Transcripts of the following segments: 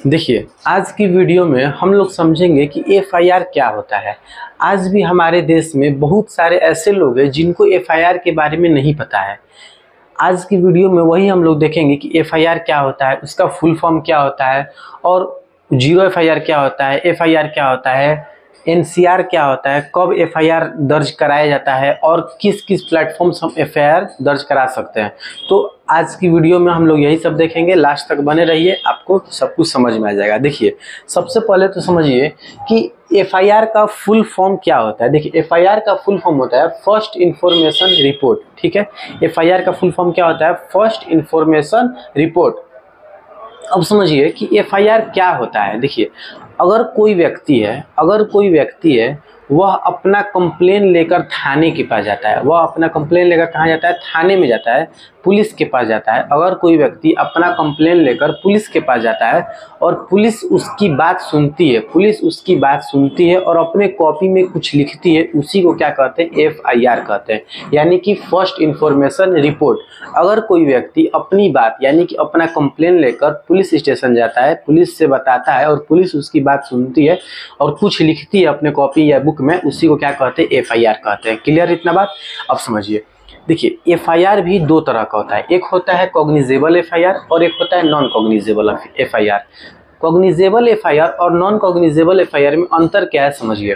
देखिए, आज की वीडियो में हम लोग समझेंगे कि एफआईआर क्या होता है। आज भी हमारे देश में बहुत सारे ऐसे लोग हैं जिनको एफआईआर के बारे में नहीं पता है। आज की वीडियो में वही हम लोग देखेंगे कि एफआईआर क्या होता है, उसका फुल फॉर्म क्या होता है और जीरो एफआईआर क्या होता है, एफआईआर क्या होता है, एनसीआर क्या होता है, कब एफआईआर दर्ज कराया जाता है और किस किस प्लेटफॉर्म से हम एफआईआर दर्ज करा सकते हैं। तो आज की वीडियो में हम लोग यही सब देखेंगे, लास्ट तक बने रहिए, आपको सब कुछ समझ में आ जाएगा। देखिए, सबसे पहले तो समझिए कि एफआईआर का फुल फॉर्म क्या होता है। देखिए, एफआईआर का फुल फॉर्म होता है फर्स्ट इन्फॉर्मेशन रिपोर्ट। ठीक है, एफआईआर का फुल फॉर्म क्या होता है? First information report. अब समझिए कि एफआईआर क्या होता है। देखिए, अगर कोई व्यक्ति है वह अपना कंप्लेन लेकर थाने के पास जाता है, वह अपना कंप्लेन लेकर कहाँ जाता है? थाने में जाता है, पुलिस के पास जाता है। अगर कोई व्यक्ति अपना कंप्लेन लेकर पुलिस के पास जाता है और पुलिस उसकी बात सुनती है और अपने कॉपी में कुछ लिखती है, उसी को क्या कहते हैं? एफआईआर कहते हैं, यानी कि फर्स्ट इन्फॉर्मेशन रिपोर्ट। अगर कोई व्यक्ति अपनी बात यानी कि अपना कंप्लेन लेकर पुलिस स्टेशन जाता है, पुलिस से बताता है और पुलिस उसकी बात सुनती है और कुछ लिखती है अपने कॉपी या बुक में, उसी को क्या कहते हैं? एफआईआर कहते हैं। क्लियर इतना बात? अब समझिए। देखिए, एफआईआर भी दो तरह का होता है, एक होता है कॉग्निजेबल एफआईआर और एक होता है non cognizable FIR. Cognizable FIR और नॉन कॉग्निजेबल एफआईआर में अंतर क्या है समझिए।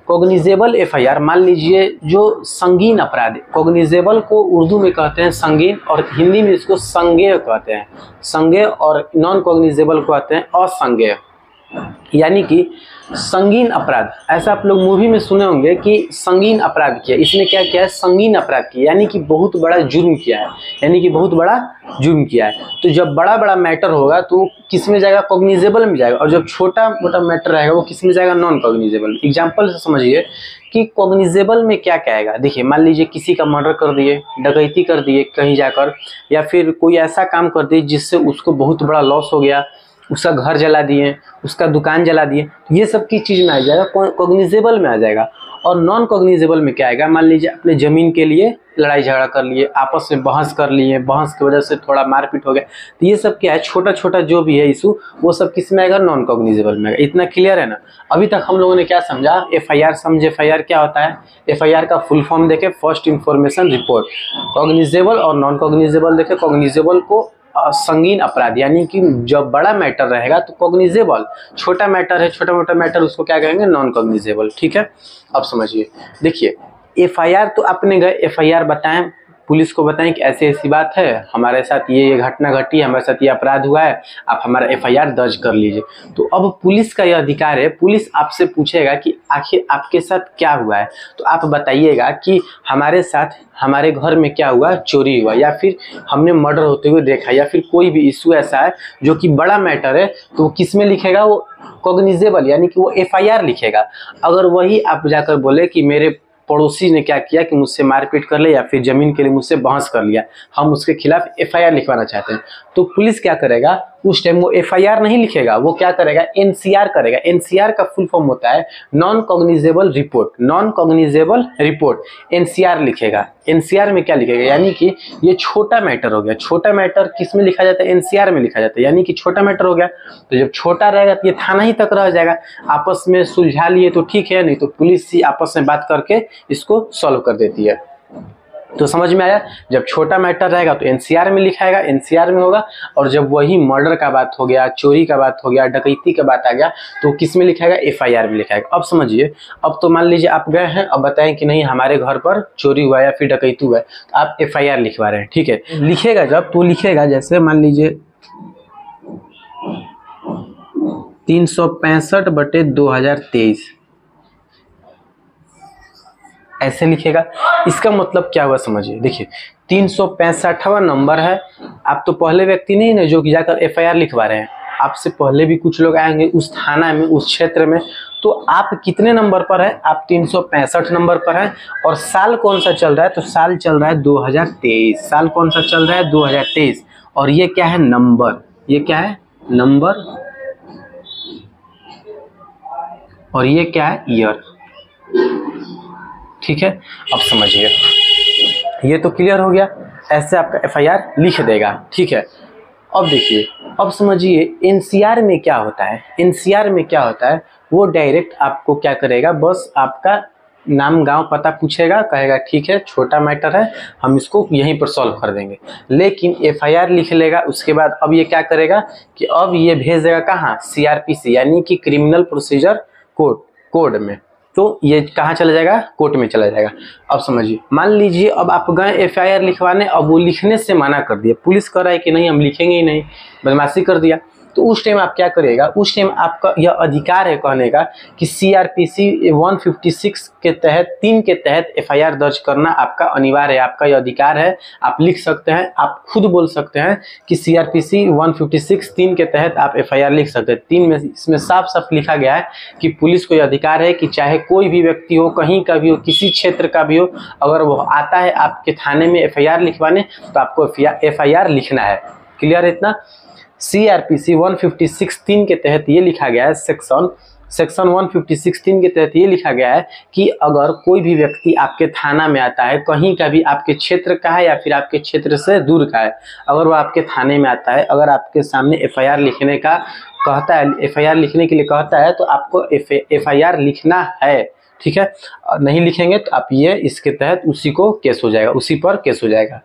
कॉग्निजेबल एफआईआर, मान लीजिए जो संगीन अपराध, कॉग्निजेबल को उर्दू में कहते हैं संगीन और हिंदी में इसको संज्ञेय कहते हैं, संज्ञेय, और नॉन कॉग्निजेबल को कहते हैं असंज्ञेय। यानी कि संगीन अपराध, ऐसा आप लोग मूवी में सुने होंगे कि संगीन अपराध किया, इसने क्या किया है? संगीन अपराध किया, यानी कि बहुत बड़ा जुर्म किया है, तो जब बड़ा बड़ा मैटर होगा तो किस में जाएगा? कॉग्निजेबल में जाएगा, और जब छोटा मोटा मैटर रहेगा वो किस में जाएगा? Non cognizable. एग्जाम्पल से समझिए कि कॉग्निजेबल में क्या क्या आएगा। देखिए, मान लीजिए किसी का मर्डर कर दिए, डकैती कर दिए कहीं जाकर, या फिर कोई ऐसा काम कर दिए जिससे उसको बहुत बड़ा लॉस हो गया, उसका घर जला दिए, उसका दुकान जला दिए, तो ये सब की चीज़ में आ जाएगा, कॉग्निजेबल में आ जाएगा। और नॉन कॉग्निजेबल में क्या आएगा? मान लीजिए अपने ज़मीन के लिए लड़ाई झगड़ा कर लिए, आपस में बहस कर लिए, बहस की वजह से थोड़ा मारपीट हो गया, तो ये सब क्या है? छोटा छोटा जो भी है इशू, वो सब किस में आएगा? नॉन कॉग्निजेबल में आएगा। इतना क्लियर है ना? अभी तक हम लोगों ने क्या समझा? एफआईआर समझे। एफआईआर क्या होता है? एफआईआर का फुल फॉर्म देखे, फर्स्ट इन्फॉर्मेशन रिपोर्ट। कॉग्निजेबल और नॉन कॉग्निजेबल देखे। कॉग्निजेबल को संगीन अपराध, यानी कि जब बड़ा मैटर रहेगा तो कॉग्निजेबल, छोटा मैटर है, छोटा मोटा मैटर, उसको क्या कहेंगे? Non cognizable. ठीक है, अब समझिए। देखिए, एफआईआर तो आपने गए एफआईआर बताएं, पुलिस को बताएं कि ऐसी ऐसी बात है, हमारे साथ ये घटना घटी है, हमारे साथ ये अपराध हुआ है, आप हमारा एफआईआर दर्ज कर लीजिए। तो अब पुलिस का यह अधिकार है, पुलिस आपसे पूछेगा कि आखिर आपके साथ क्या हुआ है, तो आप बताइएगा कि हमारे साथ, हमारे घर में क्या हुआ? चोरी हुआ, या फिर हमने मर्डर होते हुए देखा, या फिर कोई भी इशू ऐसा है जो कि बड़ा मैटर है, तो वो किस में लिखेगा? वो कॉग्निजेबल, यानी कि वो एफआईआर लिखेगा। अगर वही आप जाकर बोले कि मेरे पड़ोसी ने क्या किया कि मुझसे मारपीट कर ले या फिर जमीन के लिए मुझसे बहस कर लिया, हम उसके खिलाफ एफआईआर लिखवाना चाहते हैं, तो पुलिस क्या करेगा? उस टाइम वो एफआईआर नहीं लिखेगा, वो क्या करेगा? एनसीआर करेगा। एनसीआर का फुल फॉर्म होता है non cognizable report. Non cognizable report NCR लिखेगा। एनसीआर में क्या लिखेगा? यानी कि ये छोटा मैटर हो गया। छोटा मैटर किस में लिखा जाता है? एनसीआर में लिखा जाता है, यानी कि छोटा मैटर हो गया। तो जब छोटा रहेगा तो ये थाना ही तक रह जाएगा, आपस में सुलझा लिए तो ठीक है, नहीं तो पुलिस ही आपस में बात करके इसको सॉल्व कर देती है। तो समझ में आया? जब छोटा मैटर रहेगा तो एनसीआर में लिखाएगा, एनसीआर में होगा, और जब वही मर्डर का बात हो गया, चोरी का बात हो गया, डकैती का बात आ गया, तो किस में लिखाएगा? एफआईआर में लिखाएगा। अब समझिए, अब तो मान लीजिए आप गए हैं, अब बताएं कि नहीं हमारे घर पर चोरी हुआ या फिर डकैती हुआ है, तो आप एफआईआर लिखवा रहे हैं। ठीक है, लिखेगा जब, तो लिखेगा जैसे मान लीजिए 365/2023 ऐसे लिखेगा। इसका मतलब क्या हुआ समझिए। देखिए, 365वां नंबर है, आप तो पहले व्यक्ति नहीं ना जो कि जाकर एफआईआर लिखवा रहे हैं, आपसे पहले भी कुछ लोग आएंगे उस थाना में, उस क्षेत्र में, तो आप कितने नंबर पर है? आप 365 नंबर पर है। और साल कौन सा चल रहा है? तो साल चल रहा है 2023। साल कौन सा चल रहा है? 2023। और ये क्या है? नंबर। ये क्या है? नंबर। और ये क्या है? ईयर। ठीक है, अब समझिए, ये तो क्लियर हो गया। ऐसे आपका एफआईआर लिख देगा। ठीक है, अब देखिए, अब समझिए एनसीआर में क्या होता है, एनसीआर में क्या होता है, वो डायरेक्ट आपको क्या करेगा, बस आपका नाम गांव पता पूछेगा, कहेगा ठीक है छोटा मैटर है हम इसको यहीं पर सॉल्व कर देंगे, लेकिन एफआईआर लिख लेगा। उसके बाद अब ये क्या करेगा कि अब ये भेज देगा कहाँ, सीआरपीसी यानी कि क्रिमिनल प्रोसीजर कोड में। तो ये कहाँ चला जाएगा, कोर्ट में चला जाएगा। अब समझिए, मान लीजिए अब आप गए एफआईआर लिखवाने, अब वो लिखने से मना कर दिया, पुलिस कह रहा है कि नहीं हम लिखेंगे ही नहीं, बदमाशी कर दिया, तो उस टाइम आप क्या करिएगा, उस टाइम आपका यह अधिकार है कहने का कि सीआरपीसी 156 के तहत 3 के तहत एफआईआर दर्ज करना आपका अनिवार्य है, आपका यह अधिकार है। आप लिख सकते हैं, आप खुद बोल सकते हैं कि सीआरपीसी 156 3 के तहत आप एफआईआर लिख सकते हैं। 3 में इसमें साफ साफ लिखा गया है कि पुलिस को यह अधिकार है कि चाहे कोई भी व्यक्ति हो, कहीं का भी हो, किसी क्षेत्र का भी हो, अगर वो आता है आपके थाने में एफआईआर लिखवाने तो आपको एफआईआर लिखना है। क्लियर है इतना। सीआरपीसी 156 3 के तहत ये लिखा गया है, सेक्शन 156 3 के तहत ये लिखा गया है कि अगर कोई भी व्यक्ति आपके थाना में आता है, कहीं का भी आपके क्षेत्र का है या फिर आपके क्षेत्र से दूर का है, अगर वो आपके थाने में आता है, अगर आपके सामने एफआईआर लिखने का कहता है, एफआईआर लिखने के लिए कहता है, तो आपको एफआईआर लिखना है। ठीक है, नहीं लिखेंगे तो आप ये इसके तहत उसी को केस हो जाएगा, उसी पर केस हो जाएगा।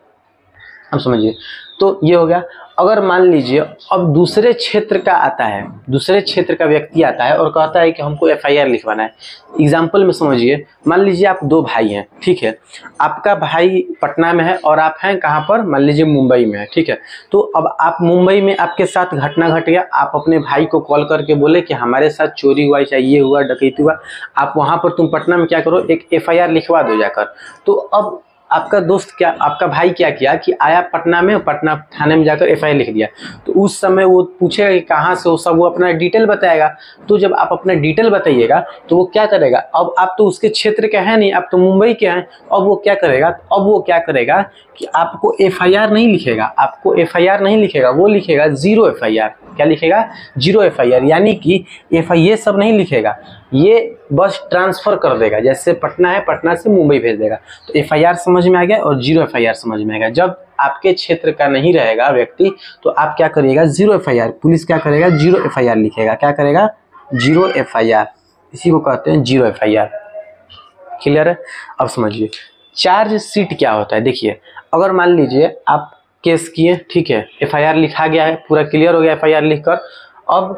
अब समझिए, तो ये हो गया। अगर मान लीजिए अब दूसरे क्षेत्र का आता है, दूसरे क्षेत्र का व्यक्ति आता है और कहता है कि हमको एफआईआर लिखवाना है। एग्जाम्पल में समझिए, मान लीजिए आप 2 भाई हैं, ठीक है, आपका भाई पटना में है और आप हैं कहाँ पर, मान लीजिए मुंबई में है। ठीक है, तो अब आप मुंबई में आपके साथ घटना घट गया, आप अपने भाई को कॉल करके बोले कि हमारे साथ चोरी हुआ, चाहे ये हुआ, डकैती हुआ, आप वहाँ पर तुम पटना में क्या करो, एक एफआईआर लिखवा दो जाकर। तो अब आपका दोस्त क्या, आपका भाई क्या किया कि आया पटना में, पटना थाने में जाकर एफआईआर लिख दिया। तो उस समय वो पूछेगा कि कहाँ से हो, सब वो अपना डिटेल बताएगा। तो जब आप अपना डिटेल बताइएगा तो वो क्या करेगा, अब आप तो उसके क्षेत्र के हैं नहीं, आप तो मुंबई के हैं। अब वो क्या करेगा, अब वो क्या करेगा कि आपको एफआईआर नहीं लिखेगा, आपको एफआईआर नहीं लिखेगा, वो लिखेगा 0 एफआईआर। क्या लिखेगा, 0 एफआईआर, यानी कि ये सब नहीं लिखेगा, ये बस ट्रांसफर कर देगा। जैसे पटना है, पटना से मुंबई भेज देगा। तो एफआईआर समझ में आ गया और 0 एफआईआर समझ में आ गया। जब आपके क्षेत्र का नहीं रहेगा व्यक्ति तो आप क्या करिएगा, 0 एफआईआर, पुलिस क्या करेगा, 0 एफआईआर लिखेगा। क्या करेगा, 0 एफआईआर, इसी को कहते हैं 0 एफआईआर। क्लियर है। अब समझिए चार्ज शीट क्या होता है। देखिए, अगर मान लीजिए आप केस किए, ठीक है, एफआईआर लिखा गया है, पूरा क्लियर हो गया एफआईआर लिखकर, अब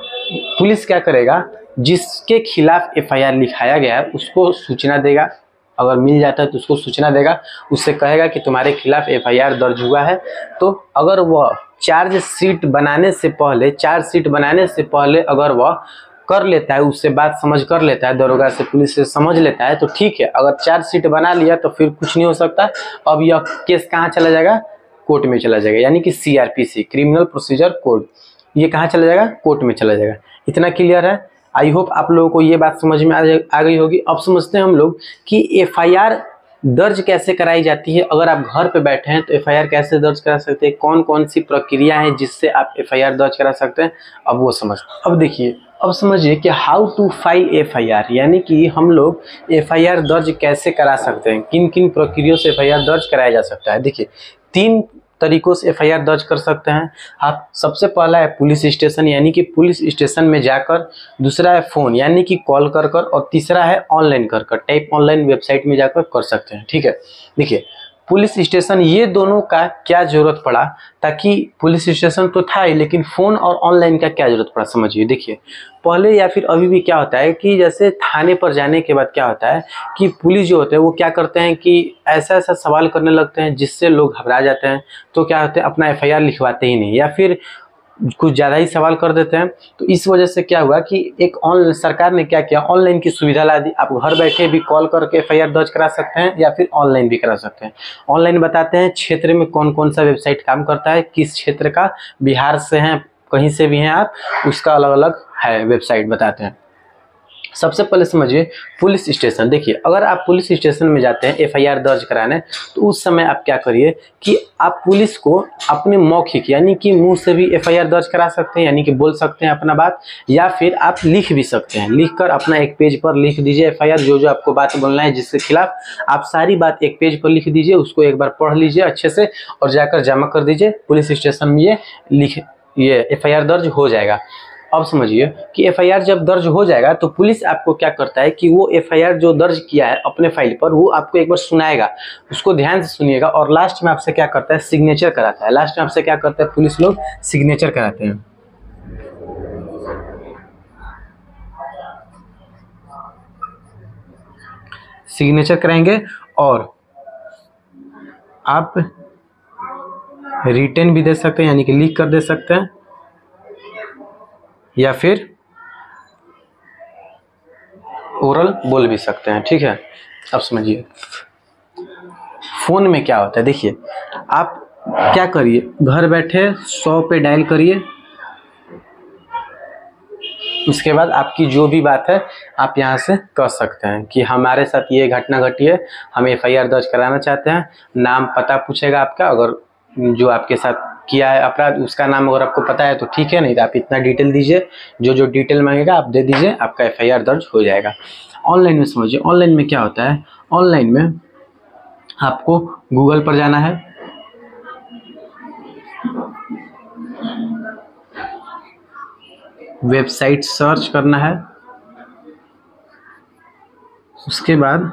पुलिस क्या करेगा, जिसके खिलाफ एफआईआर लिखाया गया है उसको सूचना देगा, अगर मिल जाता है तो उसको सूचना देगा, उससे कहेगा कि तुम्हारे खिलाफ एफआईआर दर्ज हुआ है। तो अगर वह चार्ज शीट बनाने से पहले अगर वह कर लेता है, उससे बात समझ कर लेता है, दरोगा से, पुलिस से समझ लेता है तो ठीक है। अगर चार्ज शीट बना लिया तो फिर कुछ नहीं हो सकता। अब यह केस कहाँ चला जाएगा, कोर्ट में चला जाएगा, यानी कि सीआरपीसी क्रिमिनल प्रोसीजर कोड, ये कहाँ चला जाएगा, कोर्ट में चला जाएगा। इतना क्लियर है। आई होप आप लोगों को ये बात समझ में आ गई होगी। अब समझते हैं हम लोग कि एफआईआर दर्ज कैसे कराई जाती है। अगर आप घर पे बैठे हैं तो एफआईआर कैसे दर्ज करा सकते हैं, कौन कौन सी प्रक्रिया है जिससे आप एफआईआर दर्ज करा सकते हैं, अब वो समझ। अब देखिए, अब समझिए कि हाउ टू फाइल एफआईआर, यानी कि हम लोग एफआईआर दर्ज कैसे करा सकते हैं, किन किन प्रक्रियाओं से एफआईआर दर्ज कराया जा सकता है। देखिए, 3 तरीकों से एफआईआर दर्ज कर सकते हैं आप। सबसे पहला है पुलिस स्टेशन, यानी कि पुलिस स्टेशन में जाकर, दूसरा है फ़ोन यानी कि कॉल कर कर, और तीसरा है ऑनलाइन कर कर, टाइप ऑनलाइन वेबसाइट में जाकर कर सकते हैं। ठीक है, देखिए पुलिस स्टेशन, ये दोनों का क्या जरूरत पड़ा, ताकि पुलिस स्टेशन तो था ही, लेकिन फ़ोन और ऑनलाइन का क्या जरूरत पड़ा समझिए। देखिए, पहले या फिर अभी भी क्या होता है कि जैसे थाने पर जाने के बाद क्या होता है कि पुलिस जो होते हैं वो क्या करते हैं कि ऐसा ऐसा सवाल करने लगते हैं जिससे लोग घबरा जाते हैं। तो क्या होता है, अपना एफआईआर लिखवाते ही नहीं, या फिर कुछ ज़्यादा ही सवाल कर देते हैं। तो इस वजह से क्या हुआ कि एक ऑनलाइन, सरकार ने क्या किया, ऑनलाइन की सुविधा ला दी। आप घर बैठे भी कॉल करके एफआईआर दर्ज करा सकते हैं या फिर ऑनलाइन भी करा सकते हैं। ऑनलाइन बताते हैं क्षेत्र में कौन कौन सा वेबसाइट काम करता है, किस क्षेत्र का, बिहार से हैं, कहीं से भी हैं आप, उसका अलग अलग है वेबसाइट बताते हैं। सबसे पहले समझिए पुलिस स्टेशन। देखिए, अगर आप पुलिस स्टेशन में जाते हैं एफआईआर दर्ज कराने, तो उस समय आप क्या करिए कि आप पुलिस को अपने मौखिक यानी कि मुंह से भी एफआईआर दर्ज करा सकते हैं, यानी कि बोल सकते हैं अपना बात, या फिर आप लिख भी सकते हैं। लिखकर अपना एक पेज पर लिख दीजिए एफआईआर, जो जो आपको बात बोलना है जिसके खिलाफ, आप सारी बात एक पेज पर लिख दीजिए, उसको एक बार पढ़ लीजिए अच्छे से और जाकर जमा कर दीजिए पुलिस स्टेशन में। ये ये FIR दर्ज हो जाएगा। अब समझिए कि FIR जब दर्ज हो जाएगा तो पुलिस आपको क्या करता है कि वो FIR जो दर्ज किया है अपने फाइल पर वो आपको एक बार सुनाएगा, उसको ध्यान से सुनिएगा, और लास्ट में आपसे क्या करता है, सिग्नेचर कराता है। लास्ट में आपसे क्या करता है पुलिस लोग, सिग्नेचर कराते हैं। सिग्नेचर कराएंगे और आप रिटन भी दे सकते हैं, यानी कि लिख कर दे सकते हैं, या फिर ओरल बोल भी सकते हैं। ठीक है, अब समझिए फोन में क्या होता है। देखिए आप क्या करिए, घर बैठे 100 पे डायल करिए, उसके बाद आपकी जो भी बात है आप यहाँ से कर सकते हैं कि हमारे साथ ये घटना घटी है, हम FIR दर्ज कराना चाहते हैं। नाम पता पूछेगा आपका, अगर जो आपके साथ किया है अपराध उसका नाम अगर आपको पता है तो ठीक है, नहीं तो आप इतना डिटेल दीजिए, जो डिटेल मांगेगा आप दे दीजिए, आपका FIR दर्ज हो जाएगा। ऑनलाइन में समझिए, ऑनलाइन में क्या होता है, ऑनलाइन में आपको गूगल पर जाना है, वेबसाइट सर्च करना है, उसके बाद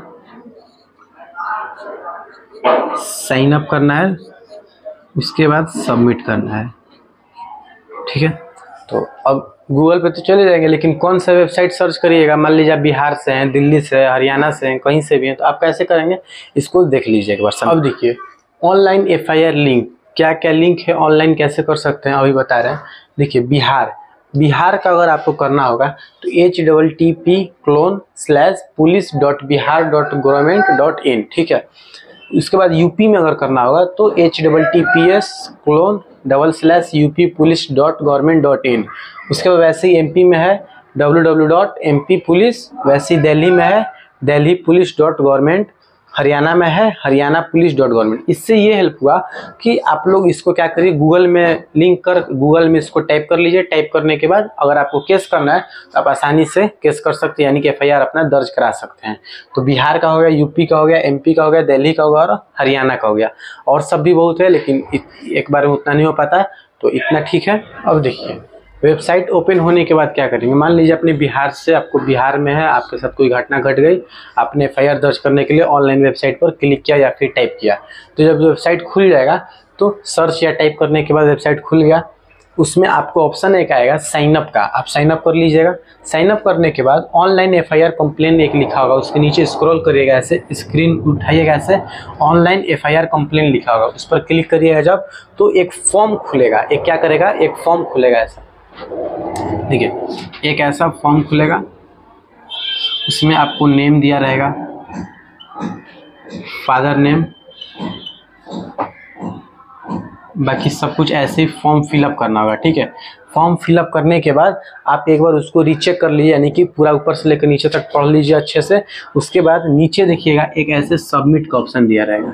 साइन अप करना है, उसके बाद सबमिट करना है। ठीक है, तो अब गूगल पे तो चले जाएंगे, लेकिन कौन सा वेबसाइट सर्च करिएगा। मान लीजिए आप बिहार से हैं, दिल्ली से हैं, हरियाणा से हैं, कहीं से भी हैं, तो आप कैसे करेंगे इसको देख लीजिए एक बार। अब देखिए ऑनलाइन FIR लिंक, क्या क्या लिंक है, ऑनलाइन कैसे कर सकते हैं अभी बता रहे हैं। देखिए बिहार का अगर आपको करना होगा तो http:/police.bihar.gov.in। ठीक है, उसके बाद यूपी में अगर करना होगा तो https:/uppolice.government.in। उसके बाद वैसे ही MP में है www.mppolice, वैसे ही दिल्ली में है delhipolice.government, हरियाणा में है harianapolice.government। इससे ये हेल्प हुआ कि आप लोग इसको क्या करिए, गूगल में लिंक कर, गूगल में इसको टाइप कर लीजिए। टाइप करने के बाद अगर आपको केस करना है तो आप आसानी से केस कर सकते हैं, यानी कि FIR अपना दर्ज करा सकते हैं। तो बिहार का हो गया, यूपी का हो गया, MP का हो गया, दिल्ली का हो गया और हरियाणा का हो गया, और सब भी बहुत है, लेकिन एक बार में उतना नहीं हो पाता, तो इतना ठीक है। अब देखिए वेबसाइट ओपन होने के बाद क्या करेंगे, मान लीजिए अपने बिहार से, आपको बिहार में है, आपके साथ कोई घटना घट गई, आपने FIR दर्ज करने के लिए ऑनलाइन वेबसाइट पर क्लिक किया या फिर टाइप किया, तो जब वेबसाइट खुल जाएगा तो सर्च या टाइप करने के बाद वेबसाइट खुल गया, उसमें आपको ऑप्शन एक आएगा साइन अप का, आप साइन अप कर लीजिएगा। साइन अप करने के बाद ऑनलाइन FIR कंप्लेन एक लिखा होगा, उसके नीचे स्क्रॉल करिएगा, ऐसे स्क्रीन उठाइएगा, ऐसे ऑनलाइन FIR कंप्लेन लिखा होगा, उस पर क्लिक करिएगा जब, तो एक फॉर्म खुलेगा, एक क्या करेगा, एक फॉर्म खुलेगा ऐसा। देखिए एक ऐसा फॉर्म खुलेगा, उसमें आपको नेम दिया रहेगा, फादर नेम, बाकी सब कुछ ऐसे ही फॉर्म फिलअप करना होगा। ठीक है, फॉर्म फिलअप करने के बाद आप एक बार उसको रीचेक कर लीजिए, यानी कि पूरा ऊपर से लेकर नीचे तक पढ़ लीजिए अच्छे से। उसके बाद नीचे देखिएगा एक ऐसे सबमिट का ऑप्शन दिया रहेगा,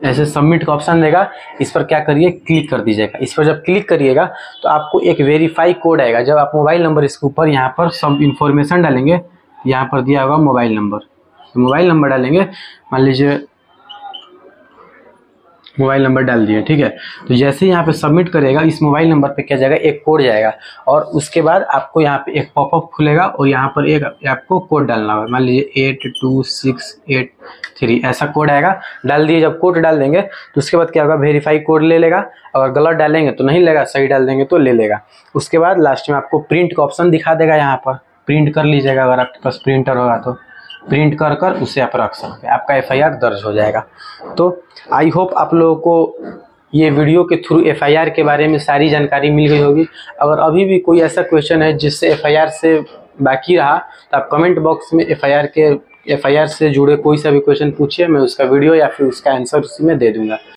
ऐसे सबमिट का ऑप्शन देगा, इस पर क्या करिए, क्लिक कर दीजिएगा। इस पर जब क्लिक करिएगा तो आपको एक वेरीफाई कोड आएगा, जब आप मोबाइल नंबर इसके ऊपर यहाँ पर सब इंफॉर्मेशन डालेंगे, यहाँ पर दिया होगा मोबाइल नंबर, तो मोबाइल नंबर डालेंगे, मान लीजिए मोबाइल नंबर डाल दिए। ठीक है, तो जैसे ही यहाँ पे सबमिट करेगा इस मोबाइल नंबर पे क्या जाएगा, एक कोड जाएगा, और उसके बाद आपको यहाँ पे एक पॉपअप खुलेगा और यहाँ पर एक आपको कोड डालना होगा, मान लीजिए 82683 ऐसा कोड आएगा। डाल दिए, जब कोड डाल देंगे तो उसके बाद क्या होगा, वेरीफाई कोड ले लेगा, अगर गलत डालेंगे तो नहीं लेगा, सही डाल देंगे तो ले लेगा। उसके बाद लास्ट में आपको प्रिंट का ऑप्शन दिखा देगा, यहाँ पर प्रिंट कर लीजिएगा, अगर आपके पास प्रिंटर होगा तो प्रिंट कर कर उसे आप रख सकते हैं, आपका FIR दर्ज हो जाएगा। तो आई होप आप लोगों को ये वीडियो के थ्रू FIR के बारे में सारी जानकारी मिल गई होगी। अगर अभी भी कोई ऐसा क्वेश्चन है जिससे FIR से बाकी रहा तो आप कमेंट बॉक्स में FIR से जुड़े कोई सा भी क्वेश्चन पूछिए, मैं उसका वीडियो या फिर उसका आंसर उसी में दे दूंगा।